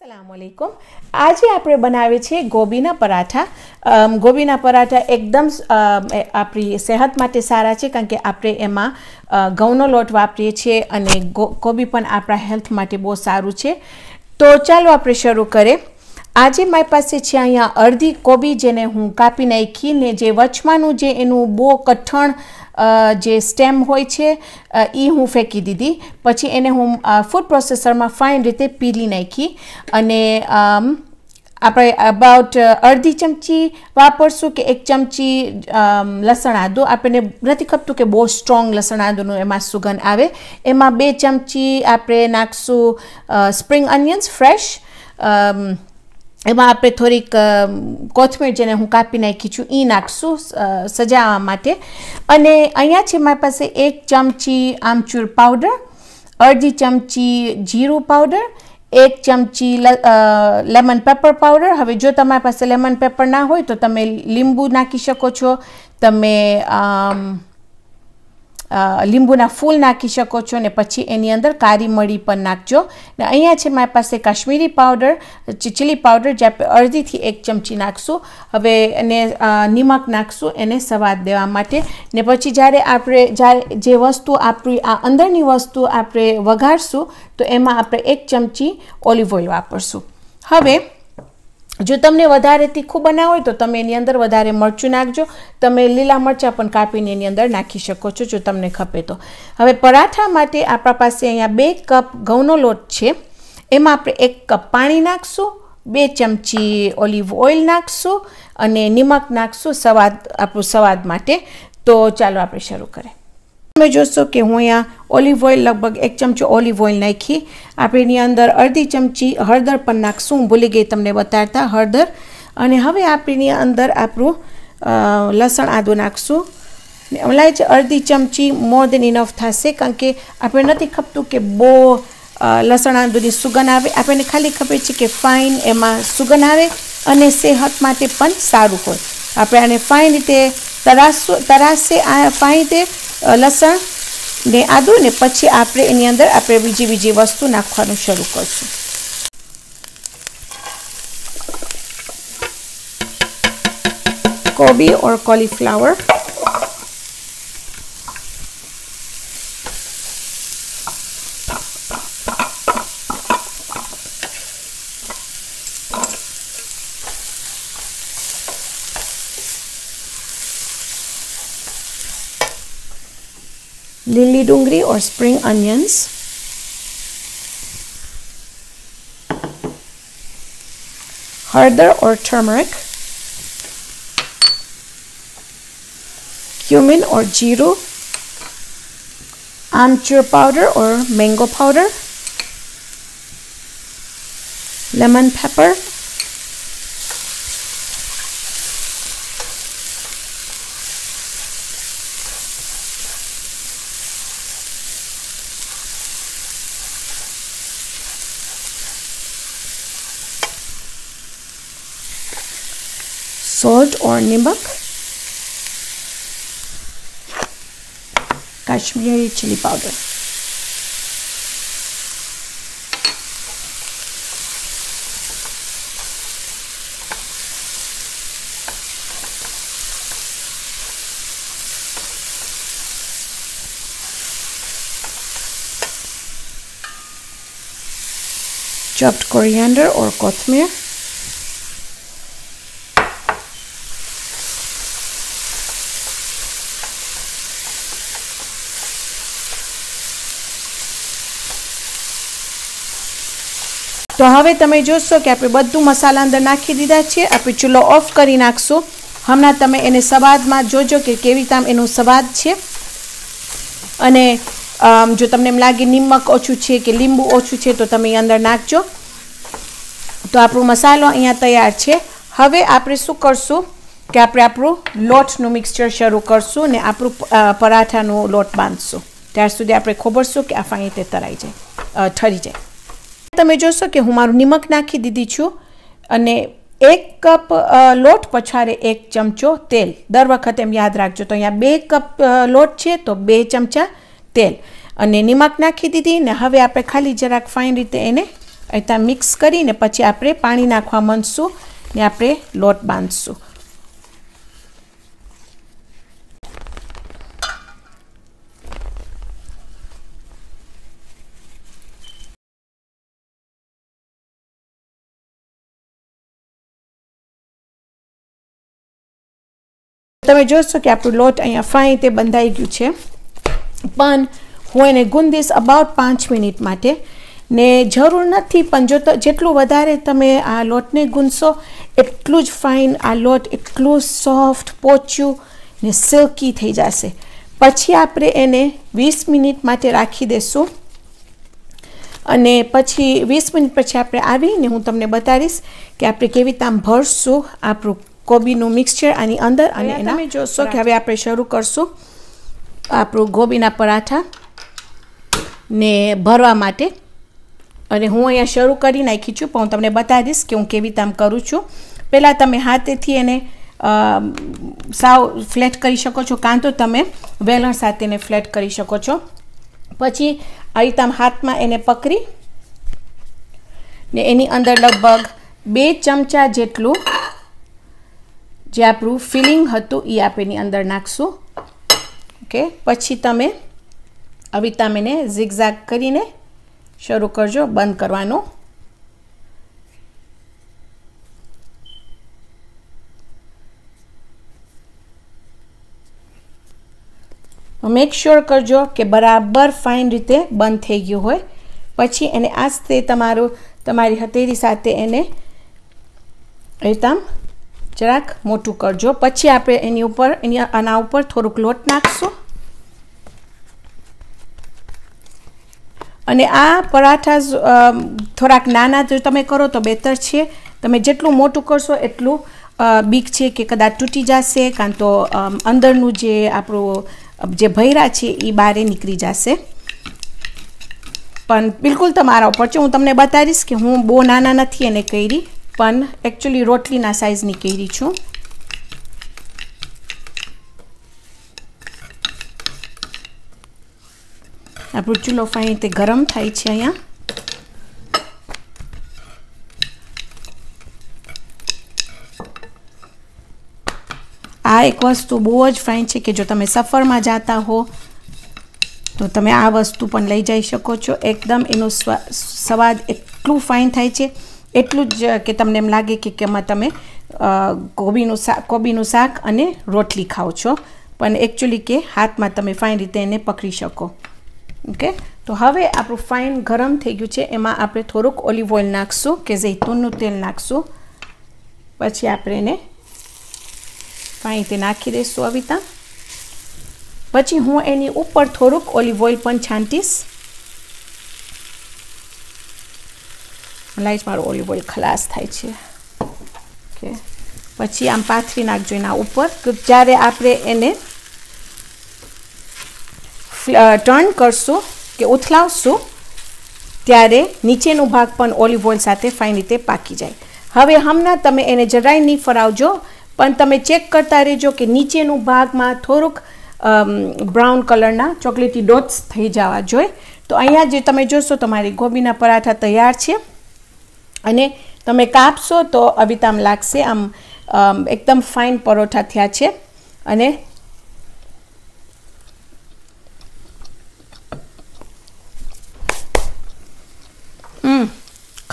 अस्सलामुअलैकुम। आज આપણે બનાવીએ છીએ ગોબીના પરાઠા। ગોબીના પરાઠા એકદમ આપણી સેહત માટે સારા છે કારણ કે આપણે એમાં ઘઉંનો લોટ વાપરીએ છીએ અને ગોબી પણ આપણા હેલ્થ માટે બહુ સારું છે। તો ચાલો આપણે શરૂ કરીએ। આજે મારી પાસે છે અહીંયા અડધી કોબી જેને હું કાપી નાખીને જે વચમાંનું જે એનું બહુ કઠણ જે સ્ટેમ હોય છે એ હું ફેંકી દીધી, પછી એને હું ફૂડ પ્રોસેસરમાં ફાઇન રીતે પીલી નાખી અને આપણે અબાઉટ અડધી ચમચી વાપરશું કે 1 ચમચી લસણ આદું। આપણને નથી ખપતું કે બહુ સ્ટ્રોંગ લસણ આદુંનું એમાં સુગંધ આવે। એમાં 2 ચમચી આપણે નાખશું સ્પ્રિંગ અનિયન્સ ફ્રેશ। એમાં આપણે થોડીક કોથમીર જેને હું કાપી નાખી છું એ નાખશું સજાવવા માટે। અને અહીંયા છે મારી પાસે 1 ચમચી આમચૂર પાવડર, અડધી ચમચી જીરું પાવડર, 1 ચમચી લેમન પેપર પાવડર। હવે જો તમારી પાસે લેમન પેપર ના હોય તો તમે લીંબુ નાખી શકો છો, તમે લીંબુના ફૂલ નાખી શકો છો ને પછી એની અંદર કાળી મરી પણ નાખજો। ને અહીંયા છે મારી પાસે કાશ્મીરી પાવડર, ચીલી પાવડર જે આપણે અડધીથી 1 ચમચી નાખશું। હવે એને નિમક નાખશું એને સ્વાદ દેવા માટે। ને પછી જ્યારે જે વસ્તુ આપણી આ અંદરની વસ્તુ આપણે વઘારશું તો એમાં આપણે 1 ચમચી ઓલિવ ઓઇલ વાપરશું। હવે જો તમને વધારે તીખું બનાવવું હોય તો તમે એની અંદર વધારે મરચું નાખજો, તમે લીલા મરચાં પણ કાપીને એની અંદર નાખી શકો છો જો તમને ખપે તો। હવે પરાઠા માટે આપણા પાસે અહીંયા 2 કપ ઘઉંનો લોટ છે, એમાં આપણે 1 કપ પાણી નાખશું, 2 ચમચી ઓલિવ ઓઇલ નાખશું અને નિમક નાખશું આપણું સ્વાદ માટે। તો ચાલો આપણે શરૂ કરીએ। તમે જોશો કે હું અહીંયા ઓલિવ ઓઇલ લગભગ 1 ચમચો ઓલિવ ઓઇલ નાખી, આપણે એની અંદર અડધી ચમચી હળદર પણ નાખશું, હું ભૂલી ગઈ તમને બતાડતા હળદર। અને હવે આપણે એની અંદર આપણું લસણ આદું નાખશું, ને ઓલાય છે અડધી ચમચી મોર દેન ઇનફ થશે કારણ કે આપણે નથી ખપતું કે બહુ લસણ આદુની સુગંધ આવે, આપણને ખાલી ખબર છે કે ફાઇન એમાં સુગંધ આવે અને સેહત માટે પણ સારું હોય। આપણે આને ફાઇન રીતે તરાશે ફાઇન રીતે લસણ ને આદું ને પછી આપણે એની અંદર આપણે બીજી વસ્તુ નાખવાનું શરૂ કરશું। કોબી ઓર કોલીફ્લાવર, લીલી ડુંગળી or spring onions, હળદર or turmeric, cumin or જીરું, આમચૂર powder or mango powder, lemon pepper, salt or nimak, Kashmiri chili powder. Chopped coriander or kothmir, તો હવે તમે જોશો કે આપણે બધું મસાલા અંદર નાખી દીધા છે। આપણે ચૂલો ઓફ કરી નાખશું। હમણાં તમે એને સ્વાદમાં જોજો કે કેવી રીતે એનો સ્વાદ છે અને જો તમને એમ લાગે નિમક ઓછું છે કે લીંબુ ઓછું છે તો તમે અંદર નાખજો। તો આપણો મસાલો અહીંયા તૈયાર છે। હવે આપણે શું કરશું કે આપણે આપણું લોટનું મિક્સચર શરૂ કરશું ને આપણું પરાઠાનું લોટ બાંધશું, ત્યાર સુધી આપણે ખોબરશું કે આ ફાઇન રીતે ઠરી જાય। તમે જોશો કે હું મારું નિમક નાખી દીધી છું અને 1 કપ લોટ પછાડે 1 ચમચો તેલ। દર વખતે એમ યાદ રાખજો। તો અહીંયા 2 કપ લોટ છે તો 2 ચમચા તેલ અને નિમક નાખી દીધી ને હવે આપણે ખાલી જરાક ફાઇન રીતે એને રીતે મિક્સ કરીને પછી આપણે પાણી નાખવા માંડશું ને આપણે લોટ બાંધશું. તમે જોશો કે આપણું લોટ અહીંયા ફાઇન રીતે બંધાઈ ગયું છે, પણ હું એને ગુંદીશ અબાઉટ 5 મિનિટ માટે. ને જરૂર નથી, પણ જેટલું વધારે તમે આ લોટને ગુંદશો એટલું જ ફાઇન આ લોટ એટલું સોફ્ટ, પોચું ને સિલ્કી થઈ જશે. પછી આપણે એને 20 મિનિટ માટે રાખી દઈશું અને પછી 20 મિનિટ પછી આપણે આવીને હું તમને બતાવીશ કે આપણે કેવી રીતે આમ ભરશું આપણું ગોબીનું મિક્સચર આની અંદર. અને એના તમે જોશો કે હવે આપણે શરૂ કરશું આપણું ગોબીના પરાઠા ને ભરવા માટે. અને હું અહીંયા શરૂ કરી નાખી છું, પણ હું તમને બતાવીશ કે હું કેવી રીતે આમ કરું છું. પહેલાં તમે હાથેથી એને સાવ ફ્લેટ કરી શકો છો, કાં તો તમે વેલણ સાથે એને ફ્લેટ કરી શકો છો. પછી આ રીતે આમ હાથમાં એને પકડી ને એની અંદર લગભગ 2 ચમચા જેટલું જે આપણું ફિલિંગ હતું એ આપણે એની અંદર નાખશું. ઓકે, પછી તમે આવી રીતે એને ઝિગઝેગ કરીને શરૂ કરજો, બંધ કરવાનું. મેક શ્યોર કરજો કે બરાબર ફાઇન રીતે બંધ થઈ ગયું હોય. પછી એને આસ્તે તમારી હથેળી સાથે એને એકદમ જરાક મોટું કરજો. પછી આપણે આના ઉપર થોડુંક લોટ નાખશું અને આ પરાઠા થોડાક નાના જો તમે કરો તો બેટર છે. તમે જેટલું મોટું કરશો એટલું બીક છે કે કદાચ તૂટી જશે, કાં તો અંદરનું જે આપણું જે ભૈરા છે એ બહાર નીકળી જશે. પણ બિલકુલ તમારા ઉપર છે. હું તમને બતાવીશ કે હું બહુ નાના નથી એને કરી, પણ એકચ્યુઅલી રોટલીના સાઇઝની કરી છું. આપણું ચૂલો ફાઇન રીતે ગરમ થાય છે અહીંયા. આ એક વસ્તુ બહુ જ ફાઇન છે કે જો તમે સફરમાં જતા હો તો તમે આ વસ્તુ પણ લઈ જઈ શકો છો. એકદમ એનો સ્વાદ એટલું ફાઇન થાય છે, એટલું જ કે તમને એમ લાગે કે એમાં તમે કોબીનું શાક અને રોટલી ખાઓ છો, પણ એકચ્યુઅલી કે હાથમાં તમે ફાઇન રીતે એને પકડી શકો. ઓકે, તો હવે આપણું ફાઇન ગરમ થઈ ગયું છે. એમાં આપણે થોડુંક ઓલિવ ઓઇલ નાખશું કે જૈતૂનનું તેલ નાખશું. પછી આપણે એને ફાઇન રીતે નાખી દઈશું આવી રીતે. પછી હું એની ઉપર થોડુંક ઓલિવ ઓઇલ પણ છાંટીશ. લાઈટ મારો ઓલિવ ઓઇલ ખલાસ થાય છે. ઓકે, પછી આમ પાથરી નાખજો એના ઉપર. જ્યારે આપણે એને ટર્ન કરશું કે ઉથલાવશું ત્યારે નીચેનું ભાગ પણ ઓલિવ ઓઇલ સાથે ફાઇન રીતે પાકી જાય. હવે હમણાં તમે એને જરાય નહીં ફરાવજો, પણ તમે ચેક કરતા રહેજો કે નીચેનું ભાગમાં થોડુંક બ્રાઉન કલરના ચોકલેટી ડોટ્સ થઈ જવા જોઈએ. તો અહીંયા જે તમે જોશો તમારી ગોબીના પરાઠા તૈયાર છે અને તમે કાપશો તો અવિતામ લાગશે આમ એકદમ ફાઇન પરોઠા થયા છે. અને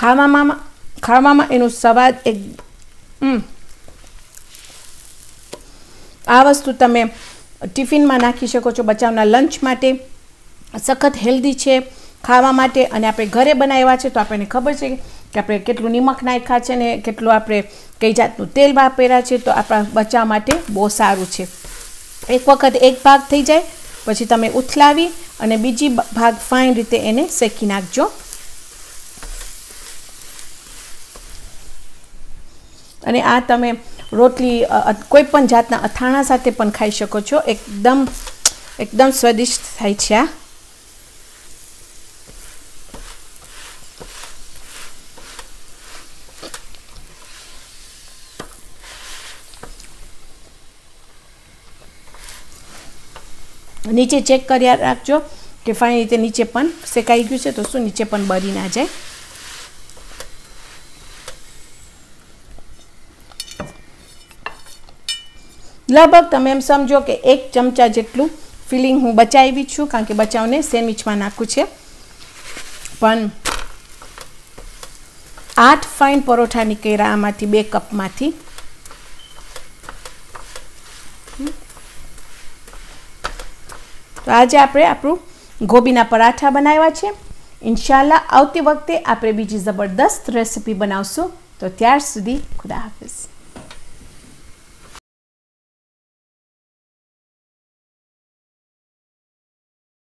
ખાવામાં એનો સ્વાદ એક આ વસ્તુ તમે ટિફિનમાં નાખી શકો છો બચ્ચાઓના લંચ માટે. સખત હેલ્ધી છે ખાવા માટે અને આપણે ઘરે બનાવ્યા છે તો આપણને ખબર છે કે આપણે કેટલું નિમક નાખ્યા છે ને કેટલું આપણે કઈ જાતનું તેલ વાપર્યા છે. તો આપણા બચ્ચા માટે બહુ સારું છે. એક વખત એક ભાગ થઈ જાય પછી તમે ઉથલાવી અને બીજી ભાગ ફાઇન રીતે એને શેકી નાખજો. અને આ તમે રોટલી કોઈ પણ જાતના અથાણા સાથે પણ ખાઈ શકો છો. એકદમ સ્વાદિષ્ટ થાય છે આ. નીચે ચેક કર્યા રાખજો કે ફાઇન રીતે નીચે પણ શેકાઈ ગયું છે તો શું નીચે પણ બળી ના જાય. લગભગ તમે એમ સમજો કે 1 ચમચા જેટલું ફિલિંગ હું બચાવી છું, કારણ કે બચાવને સેન્ડવિચમાં નાખું છે. પણ 8 ફાઇન પરોઠા નીકળ્યા આમાંથી 2 કપમાંથી. તો આજે આપણે આપણું ગોબીના પરાઠા બનાવ્યા છે. ઇન્શાલ્લાહ આવતી વખતે આપણે બીજી જબરદસ્ત રેસીપી બનાવશું. તો ત્યાર સુધી ખુદા હાફિઝ.